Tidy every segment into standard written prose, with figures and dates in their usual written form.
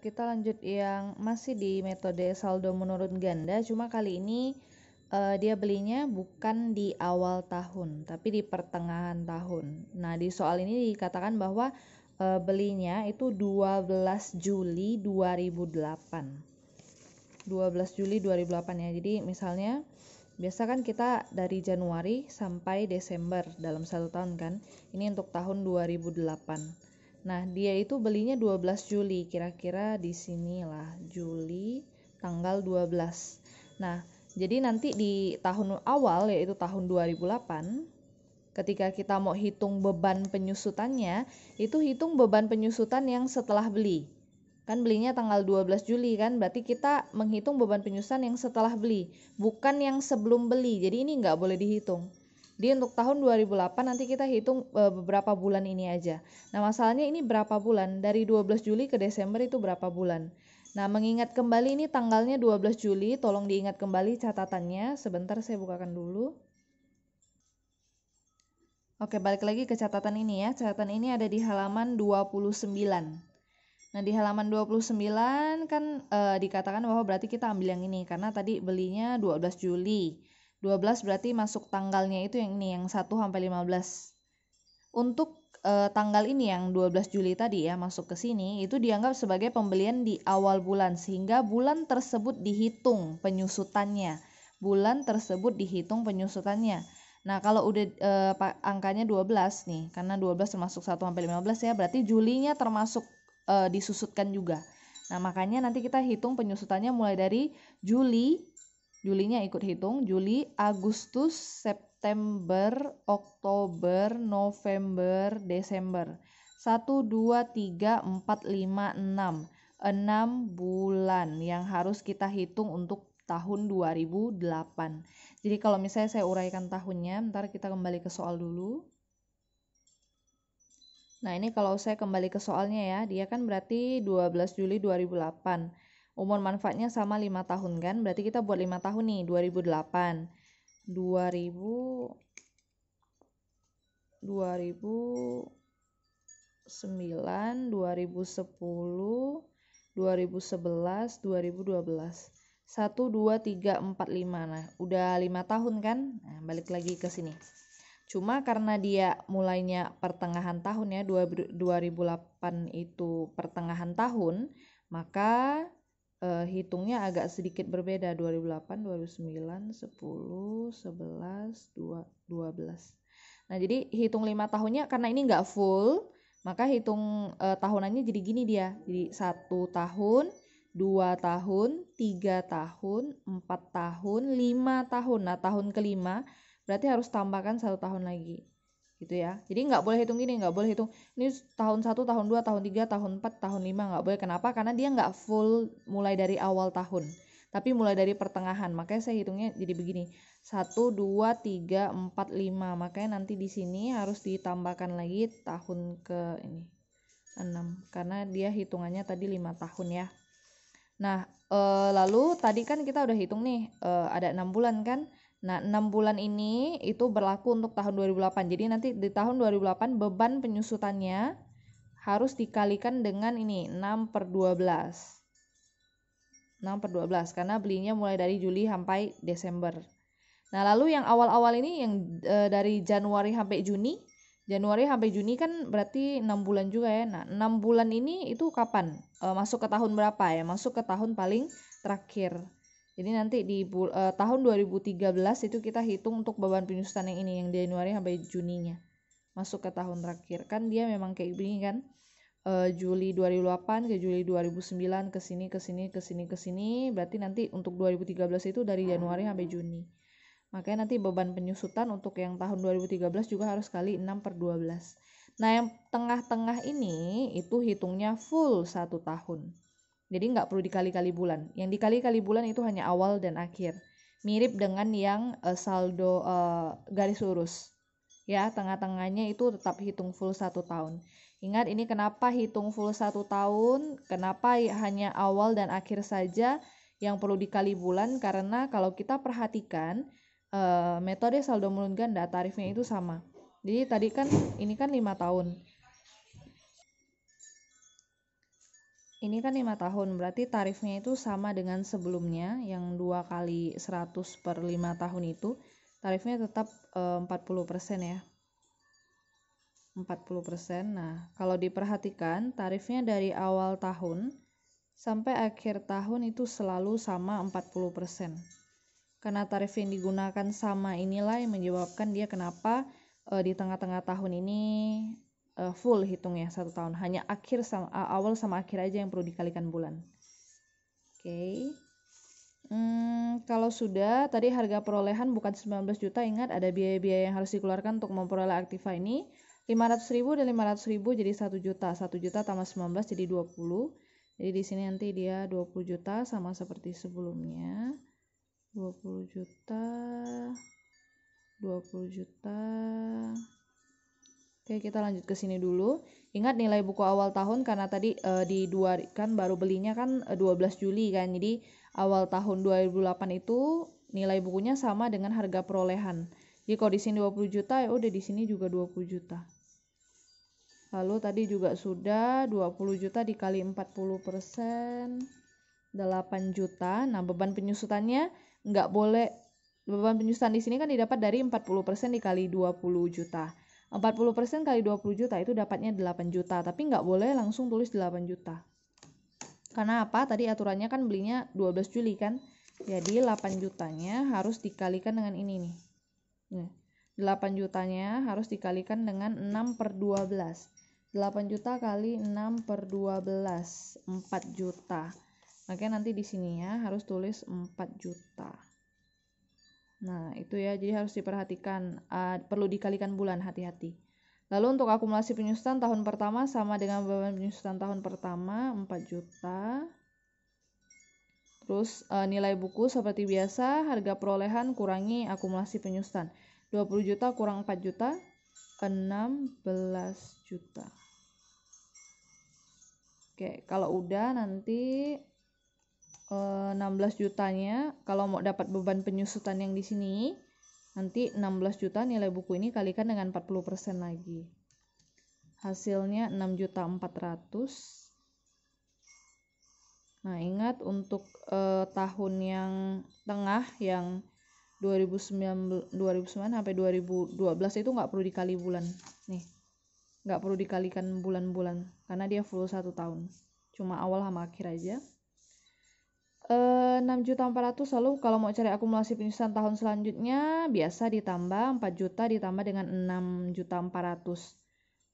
Kita lanjut yang masih di metode saldo menurut ganda, cuma kali ini dia belinya bukan di awal tahun, tapi di pertengahan tahun. Nah, di soal ini dikatakan bahwa belinya itu 12 Juli 2008. 12 Juli 2008 ya. Jadi misalnya biasa kan kita dari Januari sampai Desember dalam satu tahun kan. Ini untuk tahun 2008. Nah, dia itu belinya 12 Juli, kira-kira di sinilah Juli tanggal 12. Nah, jadi nanti di tahun awal yaitu tahun 2008, ketika kita mau hitung beban penyusutannya, itu hitung beban penyusutan yang setelah beli. Kan belinya tanggal 12 Juli kan, berarti kita menghitung beban penyusutan yang setelah beli, bukan yang sebelum beli. Jadi ini nggak boleh dihitung. Jadi untuk tahun 2008 nanti kita hitung beberapa bulan ini aja. Nah, masalahnya ini berapa bulan? Dari 12 Juli ke Desember itu berapa bulan? Nah, mengingat kembali ini tanggalnya 12 Juli, tolong diingat kembali catatannya. Sebentar saya bukakan dulu. Oke, balik lagi ke catatan ini ya. Catatan ini ada di halaman 29. Nah, di halaman 29 kan dikatakan bahwa berarti kita ambil yang ini karena tadi belinya 12 Juli. 12 berarti masuk tanggalnya itu yang ini, yang 1 sampai 15. Untuk tanggal ini yang 12 Juli tadi ya masuk ke sini itu dianggap sebagai pembelian di awal bulan sehingga bulan tersebut dihitung penyusutannya. Bulan tersebut dihitung penyusutannya. Nah, kalau udah angkanya 12 nih, karena 12 termasuk 1 sampai 15 ya, berarti Julinya termasuk disusutkan juga. Nah, makanya nanti kita hitung penyusutannya mulai dari Julinya ikut hitung, Juli, Agustus, September, Oktober, November, Desember. 1, 2, 3, 4, 5, 6. 6 bulan yang harus kita hitung untuk tahun 2008. Jadi kalau misalnya saya uraikan tahunnya, ntar kita kembali ke soal dulu. Nah, ini kalau saya kembali ke soalnya ya, dia kan berarti 12 Juli 2008. Umur manfaatnya sama 5 tahun kan, berarti kita buat 5 tahun nih, 2008. 2000 2009, 2010, 2011, 2012. 1, 2, 3, 4, 5. Nah, udah 5 tahun kan? Nah, balik lagi ke sini. Cuma karena dia mulainya pertengahan tahun ya, 2008 itu pertengahan tahun, maka hitungnya agak sedikit berbeda. 2008, 2009, 10, 11, 12. Nah, jadi hitung 5 tahunnya karena ini nggak full, maka hitung tahunannya jadi gini dia. Jadi 1 tahun, 2 tahun, 3 tahun, 4 tahun, 5 tahun. Nah, tahun kelima berarti harus tambahkan 1 tahun lagi. Gitu ya. Jadi nggak boleh hitung gini, nggak boleh hitung ini tahun 1, tahun 2, tahun 3, tahun 4, tahun 5, nggak boleh. Kenapa? Karena dia nggak full mulai dari awal tahun, tapi mulai dari pertengahan. Makanya saya hitungnya jadi begini. 1, 2, 3, 4, 5. Makanya nanti di sini harus ditambahkan lagi tahun ke ini 6 karena dia hitungannya tadi 5 tahun ya. Nah, lalu tadi kan kita udah hitung nih ada 6 bulan kan. Nah, 6 bulan ini itu berlaku untuk tahun 2008. Jadi nanti di tahun 2008 beban penyusutannya harus dikalikan dengan ini 6/12. 6/12 karena belinya mulai dari Juli sampai Desember. Nah, lalu yang awal-awal ini yang dari Januari sampai Juni. Januari sampai Juni kan berarti 6 bulan juga ya. Nah, 6 bulan ini itu kapan? Masuk ke tahun berapa ya? Masuk ke tahun paling terakhir. Jadi nanti di tahun 2013 itu kita hitung untuk beban penyusutan yang ini yang Januari sampai Juninya. Masuk ke tahun terakhir. Kan dia memang kayak gini kan. Juli 2008 ke Juli 2009 ke sini ke sini ke sini ke sini. Berarti nanti untuk 2013 itu dari Januari sampai Juni. Makanya nanti beban penyusutan untuk yang tahun 2013 juga harus kali 6/12. Nah, yang tengah-tengah ini itu hitungnya full 1 tahun. Jadi nggak perlu dikali-kali bulan. Yang dikali-kali bulan itu hanya awal dan akhir. Mirip dengan yang saldo garis lurus. Ya, tengah-tengahnya itu tetap hitung full 1 tahun. Ingat ini kenapa hitung full 1 tahun, kenapa hanya awal dan akhir saja yang perlu dikali bulan, karena kalau kita perhatikan metode saldo menurut ganda tarifnya itu sama. Jadi tadi kan ini kan 5 tahun. ini kan 5 tahun, berarti tarifnya itu sama dengan sebelumnya yang 2 kali 100 per 5 tahun itu, tarifnya tetap 40% ya. 40%. Nah, kalau diperhatikan tarifnya dari awal tahun sampai akhir tahun itu selalu sama 40%. Karena tarif yang digunakan sama inilah yang menyebabkan dia kenapa di tengah-tengah tahun ini full hitungnya 1 tahun. Hanya awal sama akhir aja yang perlu dikalikan bulan. Oke. Kalau sudah, tadi harga perolehan bukan 19 juta, ingat ada biaya-biaya yang harus dikeluarkan untuk memperoleh Aktiva ini. 500.000 dan 500.000 jadi 1 juta. 1 juta tambah 19 jadi 20. Jadi di sini nanti dia 20 juta sama seperti sebelumnya. 20 juta. 20 juta. Oke, kita lanjut ke sini dulu. Ingat nilai buku awal tahun karena tadi di 2 kan baru belinya kan 12 Juli kan. Jadi awal tahun 2008 itu nilai bukunya sama dengan harga perolehan. Jadi kalau di sini 20 juta ya udah di sini juga 20 juta. Lalu tadi juga sudah 20 juta dikali 40%, 8 juta. Nah, beban penyusutannya nggak boleh, beban penyusutan di sini kan didapat dari 40% dikali 20 juta. 40% kali 20 juta itu dapatnya 8 juta, tapi nggak boleh langsung tulis 8 juta. Karena apa? Tadi aturannya kan belinya 12 Juli kan. Jadi 8 jutanya harus dikalikan dengan ini nih. 8 jutanya harus dikalikan dengan 6 per 12. 8 juta kali 6 per 12, 4 juta. Makanya nanti di sini ya harus tulis 4 juta. Nah, itu ya, jadi harus diperhatikan, perlu dikalikan bulan, hati-hati. Lalu untuk akumulasi penyusutan tahun pertama sama dengan beban penyusutan tahun pertama 4 juta. Terus nilai buku seperti biasa, harga perolehan kurangi akumulasi penyusutan. 20 juta kurang 4 juta, 16 juta. Oke, kalau udah nanti 16 jutanya, kalau mau dapat beban penyusutan yang di sini, nanti 16 juta nilai buku ini kalikan dengan 40% lagi. Hasilnya 6.400.000. Nah, ingat untuk tahun yang tengah yang 2009 sampai 2012 itu nggak perlu dikali bulan. Nih, nggak perlu dikalikan bulan-bulan karena dia full 1 tahun. Cuma awal sama akhir aja. 6.400.000. Lalu kalau mau cari akumulasi penyusutan tahun selanjutnya biasa ditambah 4 juta ditambah dengan 6.400.000.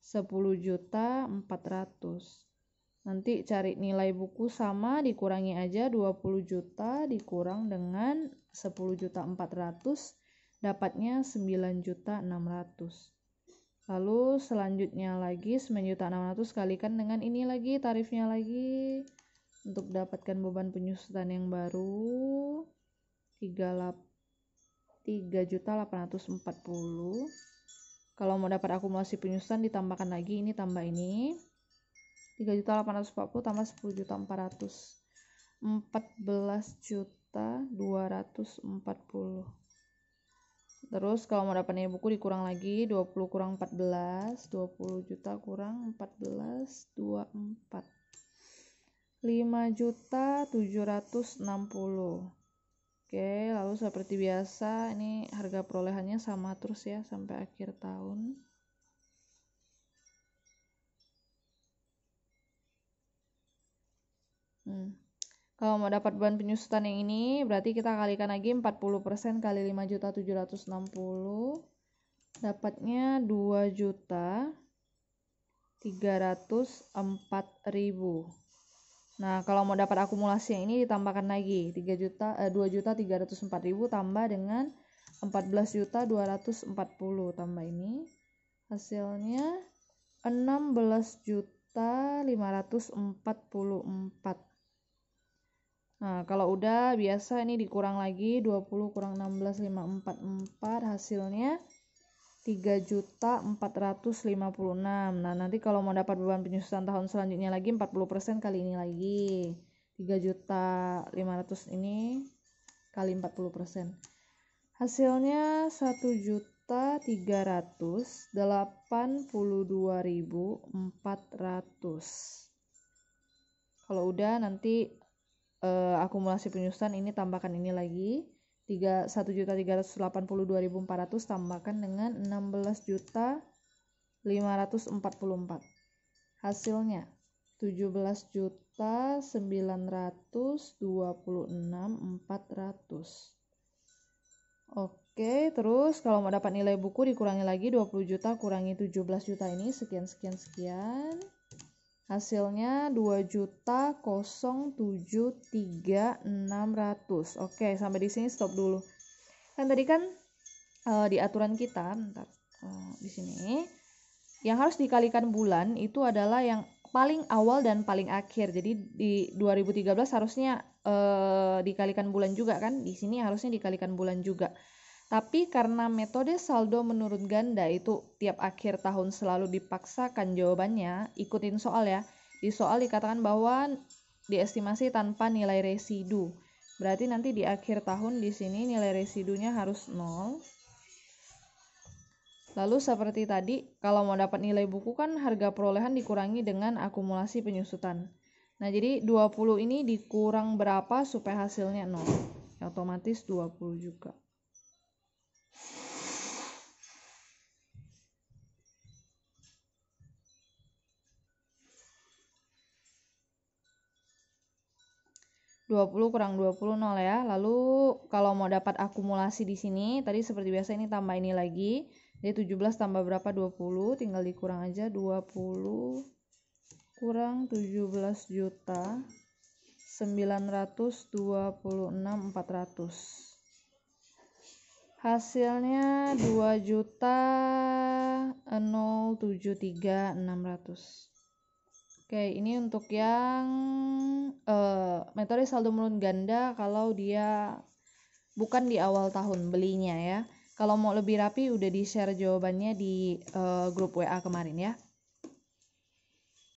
10.400.000. Nanti cari nilai buku sama, dikurangi aja 20 juta dikurang dengan 10.400.000, dapatnya 9.600.000. Lalu selanjutnya lagi 9.600.000 kalikan dengan ini lagi, tarifnya lagi. Untuk dapatkan beban penyusutan yang baru 3.840.000. Kalau mau dapat akumulasi penyusutan ditambahkan lagi, ini tambah ini 3.840.000 tambah 10.400.000, 14.240.000. Terus kalau mau dapat nilai buku dikurang lagi 20 kurang 14, 20 juta kurang 14, 24, 5.760.000. Oke, lalu seperti biasa ini harga perolehannya sama terus ya sampai akhir tahun. Kalau mau dapat beban penyusutan yang ini berarti kita kalikan lagi 40% kali 5.760.000, dapatnya 2.304.000. Nah, kalau mau dapat akumulasi yang ini ditambahkan lagi 2.304.000 tambah dengan 14.240 tambah ini, hasilnya 16.544. Nah, kalau udah biasa ini dikurang lagi 20 kurang 16, 544, hasilnya 3.456. Nah, nanti kalau mau dapat beban penyusutan tahun selanjutnya lagi 40% kali ini lagi. 3.500 ini kali 40%. Hasilnya 1.382.400. Kalau udah nanti akumulasi penyusutan ini tambahkan ini lagi 1.382.400 tambahkan dengan 16.544. Hasilnya 17.926.400. Oke, terus kalau mau dapat nilai buku dikurangi lagi 20 juta kurangi 17 juta ini sekian. Hasilnya 2.073.600. Oke, sampai di sini stop dulu. Kan tadi kan di aturan kita, di sini yang harus dikalikan bulan itu adalah yang paling awal dan paling akhir. Jadi di 2013 harusnya dikalikan bulan juga kan? Di sini harusnya dikalikan bulan juga. Tapi karena metode saldo menurun ganda itu tiap akhir tahun selalu dipaksakan jawabannya, ikutin soal ya. Di soal dikatakan bahwa diestimasi tanpa nilai residu. Berarti nanti di akhir tahun di sini nilai residunya harus 0. Lalu seperti tadi, kalau mau dapat nilai buku kan harga perolehan dikurangi dengan akumulasi penyusutan. Nah, jadi 20 ini dikurang berapa supaya hasilnya 0? Ya, otomatis 20 juga. Kurang 20 0 ya. Lalu kalau mau dapat akumulasi di sini, tadi seperti biasa ini tambah ini lagi. Jadi 17 tambah berapa? 20, tinggal dikurang aja 20 kurang 17 juta 926.400. Hasilnya 2.073.600. Oke, ini untuk yang metode saldo menurun ganda kalau dia bukan di awal tahun belinya ya. Kalau mau lebih rapi udah di-share jawabannya di grup WA kemarin ya.